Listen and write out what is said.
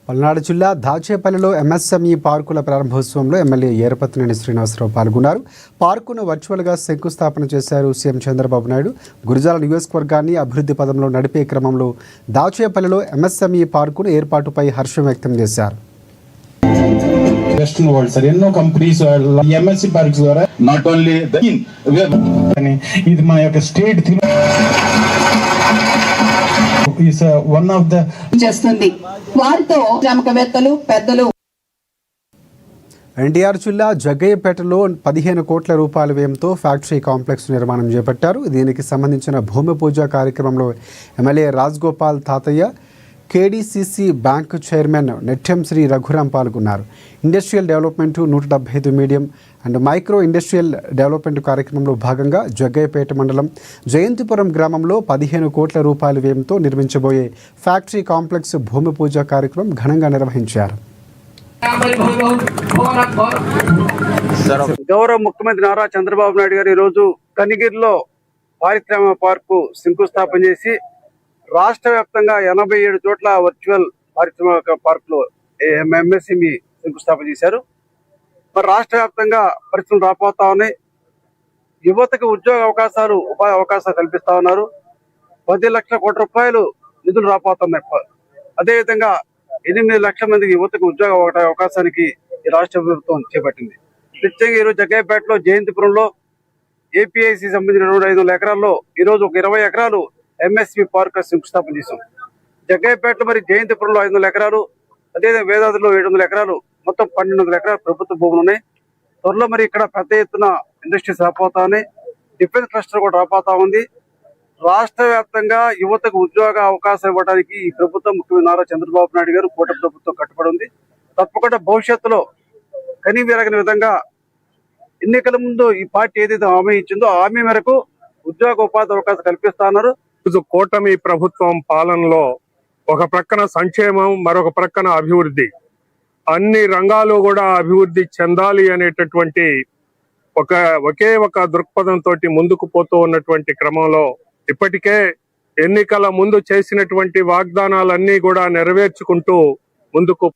పల్నాడు జిల్లా దాచేపల్లిలో MSME పార్కుల ప్రారంభోత్సవంలో MLA ఏరపతినేని Srinivasarao పాల్గొన్నారు. పార్కును వర్చువల్గా శంకుస్థాపన చేశారు సీఎం చంద్రబాబు నాయుడు. గురజాల నియోజకవర్గాన్ని అభివృద్ధి పదంలో నడిపే క్రమంలో దాచేపల్లిలో ఎంఎస్ఎంఈ పార్కును ఏర్పాటుపై హర్షం వ్యక్తం చేశారు. వెస్టర్న్ వరల్డ్ సార్ ఎన్నో కంపెనీస్ ఎంఎస్సి పార్క్స్ ద్వారా నాట్ ఓన్లీ ఇది మన యొక్క స్టేట్ వన్ ఆఫ్ ద చేస్తుంది. వారితో శ్రామికవేత్తలు పెద్దలు. ఎన్టీఆర్ జిల్లా జగ్గయ్యపేటలో 15 కోట్ల రూపాయల వ్యయంతో ఫ్యాక్టరీ కాంప్లెక్స్ నిర్మాణం చేపట్టారు. దీనికి సంబంధించిన భూమి పూజ కార్యక్రమంలో MLA Rajagopal Tatayya, KDCC bank chairman Nettem Sri Raghuram పాల్గొన్నారు. Industrial development 175 medium and micro industrial development కార్యక్రమంలో భాగంగా జగ్గయ్యపేట మండలం జయంతిపురం గ్రామంలో 15 కోట్ల రూపాయల వ్యయంతో నిర్మించబోయే ఫ్యాక్టరీ కాంప్లెక్స్ భూమి పూజ కార్యక్రమం ఘనంగా నిర్వహించారు. గౌరవ ముఖ్యమంత్రి నారా చంద్రబాబు నాయుడు గారు ఈరోజు కనిగిరిలో పారిశ్రామిక పార్కు శంకుస్థాపన చేసి రాష్ట్ర వ్యాప్తంగా 87 చోట్ల వర్చువల్ పారిశ్రామిక పార్కులు ఎంఎస్ఎంఈ శంకుస్థాపన చేశారు. మరి రాష్ట్ర వ్యాప్తంగా పరిశ్రమలు రాబోతా ఉన్నాయి. యువతకు ఉద్యోగ అవకాశాలు, ఉపాధి అవకాశాలు కల్పిస్తా ఉన్నారు. 10 లక్షల కోట్ల రూపాయలు నిధులు రాబోతున్నాయి. అదేవిధంగా 8 లక్షల మందికి యువతకు ఉద్యోగ అవకాశానికి ఈ రాష్ట్ర ప్రభుత్వం చేపట్టింది. ప్రత్యేకంగా ఈరోజు జగ్గయ్యపేటలో జయంతిపురంలో ఏపీఐసి సంబంధించిన 500 ఎకరాల్లో ఈరోజు ఒక 20 ఎకరాలు ఎంఎస్ఎంఈ పార్క్ శంకుస్థాపన చేశాం. జగ్గయ్యపేటలో మరి జయంతిపురంలో 500 ఎకరాలు, అదేవిధంగా వేదాద్రిలో 700 ఎకరాలు, మొత్తం 1200 ఎకరాలు ప్రభుత్వ భూములు ఉన్నాయి. త్వరలో మరి ఇక్కడ పెద్ద ఎత్తున ఇండస్ట్రీస్ రాబోతా ఉన్నాయి. డిఫెన్స్ క్లస్టర్ కూడా రాబోతా ఉంది. రాష్ట్ర వ్యాప్తంగా యువతకు ఉద్యోగ అవకాశం ఇవ్వడానికి ఈ ప్రభుత్వం, ముఖ్యమంత్రి నారా చంద్రబాబు నాయుడు గారు కూటమి ప్రభుత్వం కట్టుబడి ఉంది. తప్పకుండా భవిష్యత్తులో కనీవిరగని విధంగా ఎన్నికల ముందు ఈ పార్టీ ఏదైతే హామీ ఇచ్చిందో ఆ హామీ మేరకు ఉద్యోగ ఉపాధి అవకాశం కల్పిస్తా ఉన్నారు. కూటమి ప్రభుత్వం పాలనలో ఒక ప్రక్కన సంక్షేమం, మరొక ప్రక్కన అభివృద్ధి, అన్ని రంగాలు కూడా అభివృద్ధి చెందాలి అనేటటువంటి ఒకే ఒక దృక్పథంతో ముందుకు పోతూ ఉన్నటువంటి క్రమంలో ఇప్పటికే ఎన్నికల ముందు చేసినటువంటి వాగ్దానాలన్నీ కూడా నెరవేర్చుకుంటూ ముందుకు